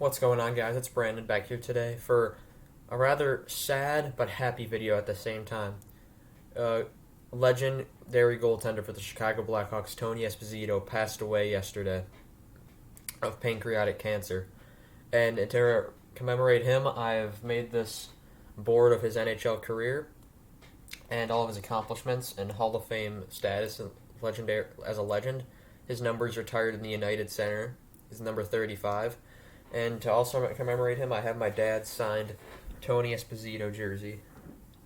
What's going on, guys? It's Brandon back here today for a rather sad but happy video at the same time. Uh, Legendary goaltender for the Chicago Blackhawks, Tony Esposito, passed away yesterday of pancreatic cancer. And to commemorate him, I've made this board of his NHL career and all of his accomplishments and Hall of Fame status and legendary as a legend. His number's retired in the United Center. He's number 35. And to also commemorate him, I have my dad's signed Tony Esposito jersey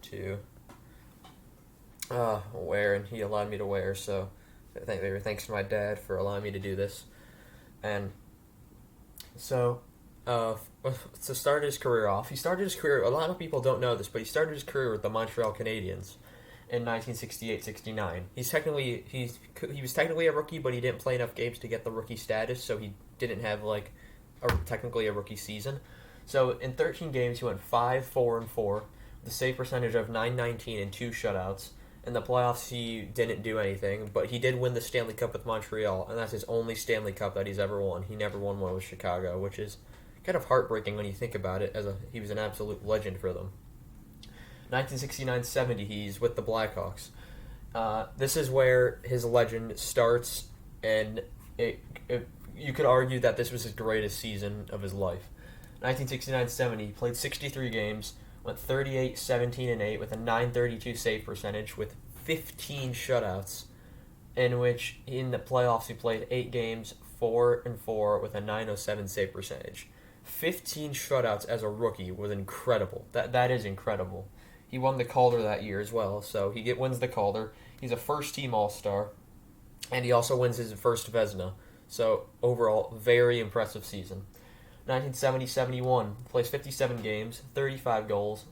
to wear, and he allowed me to wear. So, thanks to my dad for allowing me to do this. And so, to start his career off, he started his career. A lot of people don't know this, but he started his career with the Montreal Canadiens in 1968-69. He was technically a rookie, but he didn't play enough games to get the rookie status, so he didn't have technically a rookie season. So in 13 games, he went 5-4-4 with a save percentage of .919 and 2 shutouts. In the playoffs, he didn't do anything, but he did win the Stanley Cup with Montreal, and that's his only Stanley Cup that he's ever won. He never won one with Chicago, which is kind of heartbreaking when you think about it, he was an absolute legend for them. 1969-70, he's with the Blackhawks. This is where his legend starts, and you could argue that this was his greatest season of his life. 1969-70, he played 63 games, went 38-17-8 with a .932 save percentage with 15 shutouts, in which in the playoffs he played 8 games, 4-4 with a .907 save percentage. 15 shutouts as a rookie was incredible. That is incredible. He won the Calder that year as well, so he wins the Calder. He's a first-team All-Star, and he also wins his first Vezina. So, overall, very impressive season. 1970-71, plays 57 games, 35 goals.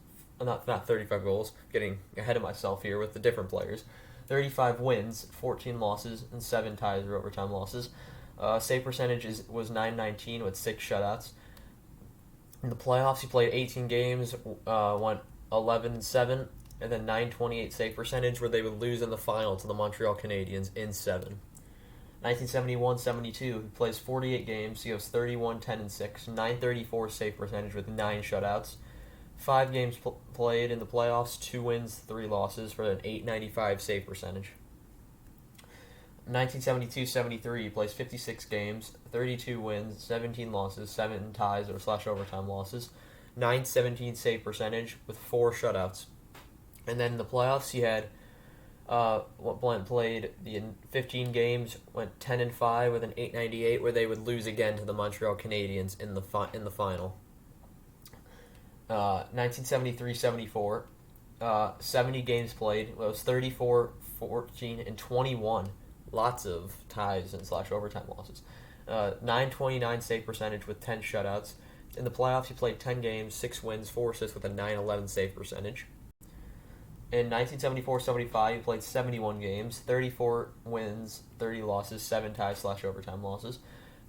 Not 35 goals, getting ahead of myself here with the different players. 35 wins, 14 losses, and 7 ties or overtime losses. Save percentage was .919 with 6 shutouts. In the playoffs, he played 18 games, went 11-7, and then .928 save percentage, where they would lose in the final to the Montreal Canadiens in 7. 1971-72, he plays 48 games, he goes 31-10-6, .934 save percentage with 9 shutouts. 5 games played in the playoffs, 2 wins, 3 losses for an .895 save percentage. 1972-73, he plays 56 games, 32 wins, 17 losses, 7 ties or /overtime losses, .917 save percentage with 4 shutouts. And then in the playoffs, he had played the 15 games, went 10-5 with an .898, where they would lose again to the Montreal Canadiens in the final. 1973-74, 70 games played. It was 34, 14, and 21. Lots of ties and /overtime losses. .929 save percentage with 10 shutouts. In the playoffs, he played 10 games, 6 wins, 4 assists with a .911 save percentage. In 1974-75, he played 71 games, 34 wins, 30 losses, 7 ties /overtime losses.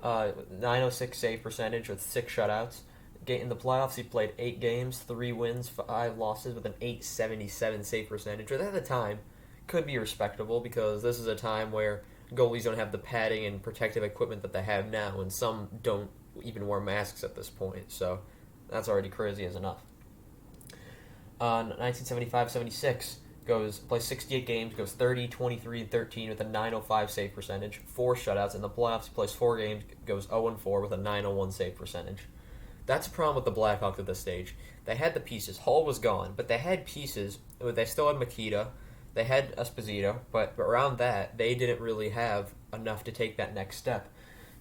.906 save percentage with 6 shutouts. In the playoffs, he played 8 games, 3 wins, 5 losses with an .877 save percentage, which at the time could be respectable because this is a time where goalies don't have the padding and protective equipment that they have now, and some don't even wear masks at this point, so that's already crazy as enough. 1975-76, plays 68 games, goes 30-23-13 with a .905 save percentage, 4 shutouts. In the playoffs, he plays 4 games, goes 0-4 with a .901 save percentage. That's a problem with the Blackhawks at this stage. They had the pieces. Hull was gone, but they had pieces. They still had Makita. They had Esposito, but around that, they didn't really have enough to take that next step.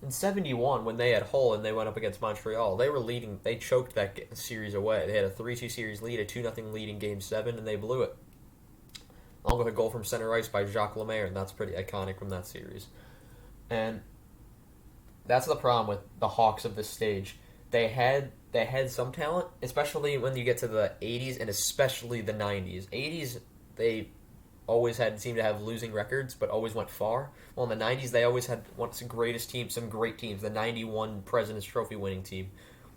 In 71, when they had Hull and they went up against Montreal, they were leading. They choked that series away. They had a 3-2 series lead, a 2-0 lead in Game 7, and they blew it. Along with a goal from center ice by Jacques Lemaire, and that's pretty iconic from that series. And that's the problem with the Hawks of this stage. They had some talent, especially when you get to the 80s and especially the 90s. 80s, they always seemed to have losing records, but always went far. Well, in the 90s, they always had some great teams. The 91 President's Trophy winning team.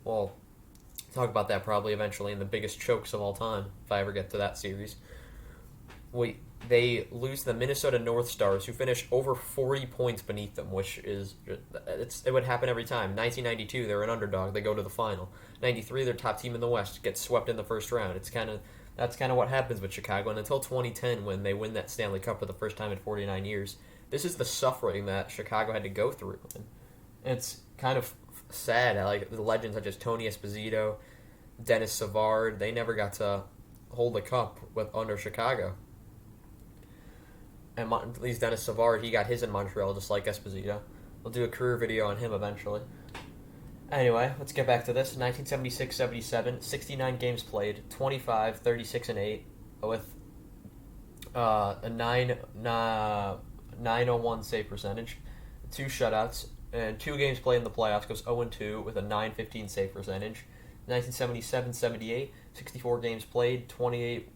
Well, talk about that probably eventually in the biggest chokes of all time, if I ever get to that series. they lose the Minnesota North Stars, who finish over 40 points beneath them, which is it would happen every time. 1992, they're an underdog, they go to the final. 93, they're top team in the West, gets swept in the first round. That's kind of what happens with Chicago. And until 2010, when they win that Stanley Cup for the first time in 49 years, this is the suffering that Chicago had to go through. And it's kind of sad. Like the legends such as Tony Esposito, Dennis Savard, they never got to hold the cup under Chicago. And at least Dennis Savard, he got his in Montreal, just like Esposito. We'll do a career video on him eventually. Anyway, let's get back to this. 1976-77, 69 games played, 25, 36, and 8, with a 901 save percentage, 2 shutouts, and 2 games played in the playoffs, goes 0-2 with a 915 save percentage. 1977-78, 64 games played, 28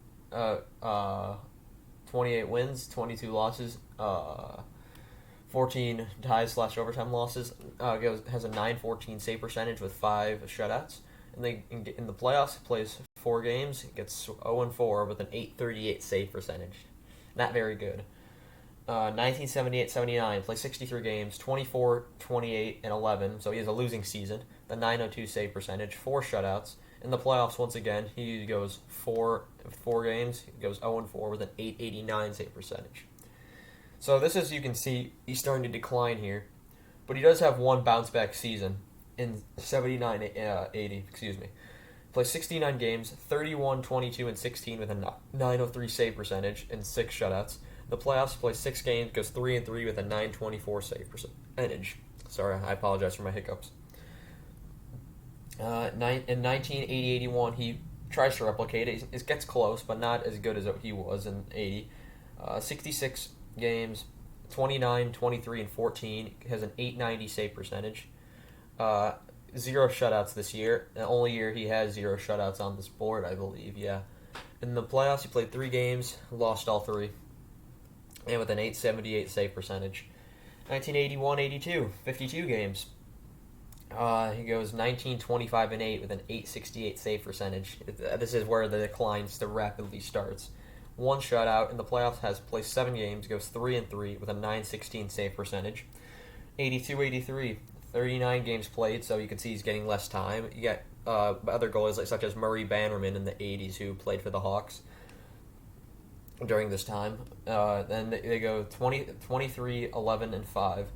wins, 22 losses, 14 ties/overtime losses. Has a 914 save percentage with 5 shutouts. And they in the playoffs, plays 4 games, gets 0-4 with an 838 save percentage. Not very good. 1978-79, plays 63 games, 24, 28, and 11. So he has a losing season. The 902 save percentage, 4 shutouts. In the playoffs, once again, he goes 4 games, he goes 0-4 with an 889 save percentage. So this is, you can see, he's starting to decline here. But he does have one bounce-back season in 79-80, excuse me. Plays 69 games, 31, 22, and 16 with a 903 save percentage and 6 shutouts. The playoffs, plays 6 games, goes 3-3 with a 924 save percentage. Sorry, I apologize for my hiccups. In 1980-81, he tries to replicate it. It gets close, but not as good as he was in 80. 66 games, 29, 23, and 14. Has an 890 save percentage. 0 shutouts this year. The only year he has 0 shutouts on this board, I believe, yeah. In the playoffs, he played 3 games, lost all 3. And with an 878 save percentage. 1981-82, 52 games. He goes 19, 25, and 8 with an 868 save percentage. This is where the decline rapidly starts. 1 shutout in the playoffs, has played 7 games, goes 3-3 with a 916 save percentage. 82-83, 39 games played, so you can see he's getting less time. You get other goalies such as Murray Bannerman in the 80s who played for the Hawks during this time. Then they go 23, 11, and 5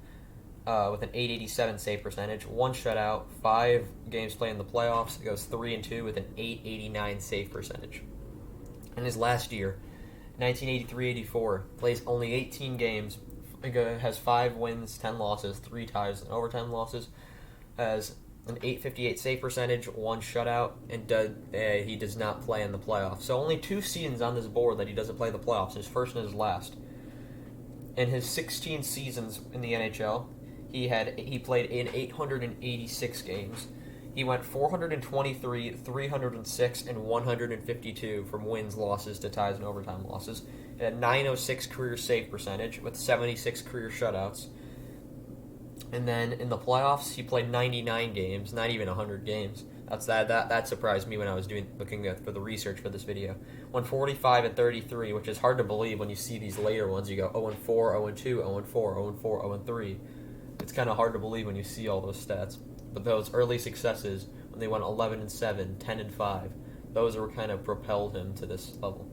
with an 887 save percentage. 1 shutout, 5 games played in the playoffs. It goes 3-2 with an 889 save percentage. In his last year, 1983-84, plays only 18 games, has 5 wins, 10 losses, 3 ties, and overtime losses, has an 858 save percentage, 1 shutout, and he does not play in the playoffs. So only 2 seasons on this board that he doesn't play the playoffs, his first and his last. In his 16 seasons in the NHL, he played in 886 games. He went 423, 306, and 152 from wins, losses to ties, and overtime losses. He had 906 career save percentage with 76 career shutouts. And then in the playoffs, he played 99 games, not even 100 games. That surprised me when I was looking for the research for this video. Won 45-33, which is hard to believe when you see these later ones. You go 0-4, 0-2, 0-4, 0-4, 0-3. It's kind of hard to believe when you see all those stats. But those early successes, when they went 11-7, 10-5, those were kind of propelled him to this level.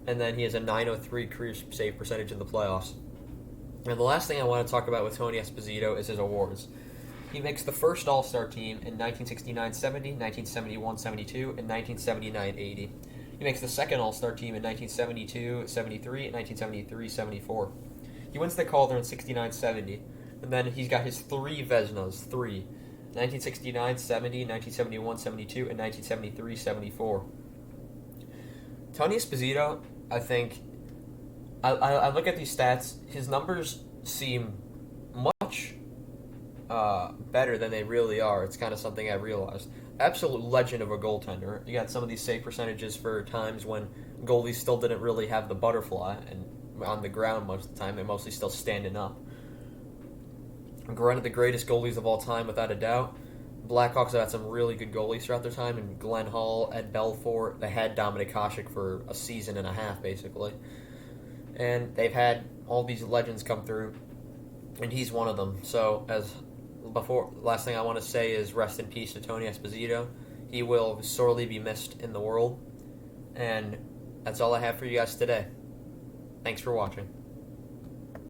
And then he has a 903 career save percentage in the playoffs. And the last thing I want to talk about with Tony Esposito is his awards. He makes the first All-Star team in 1969-70, 1971-72, and 1979-80. He makes the second All-Star team in 1972-73 and 1973-74. He wins the Calder in 69-70, and then he's got his 3 Vezinas, 1969-70, 1971-72, and 1973-74. Tony Esposito, I think, I look at these stats, his numbers seem much better than they really are. It's kind of something I realized. Absolute legend of a goaltender. You got some of these save percentages for times when goalies still didn't really have the butterfly, and on the ground most of the time, they're mostly still standing up. One of the greatest goalies of all time, without a doubt. Blackhawks have had some really good goalies throughout their time, and Glenn Hall, Ed Belfour. They had Dominik Hasek for a season and a half, basically. And they've had all these legends come through, and he's one of them. So, last thing I want to say is rest in peace to Tony Esposito. He will sorely be missed in the world. And that's all I have for you guys today. Thanks for watching.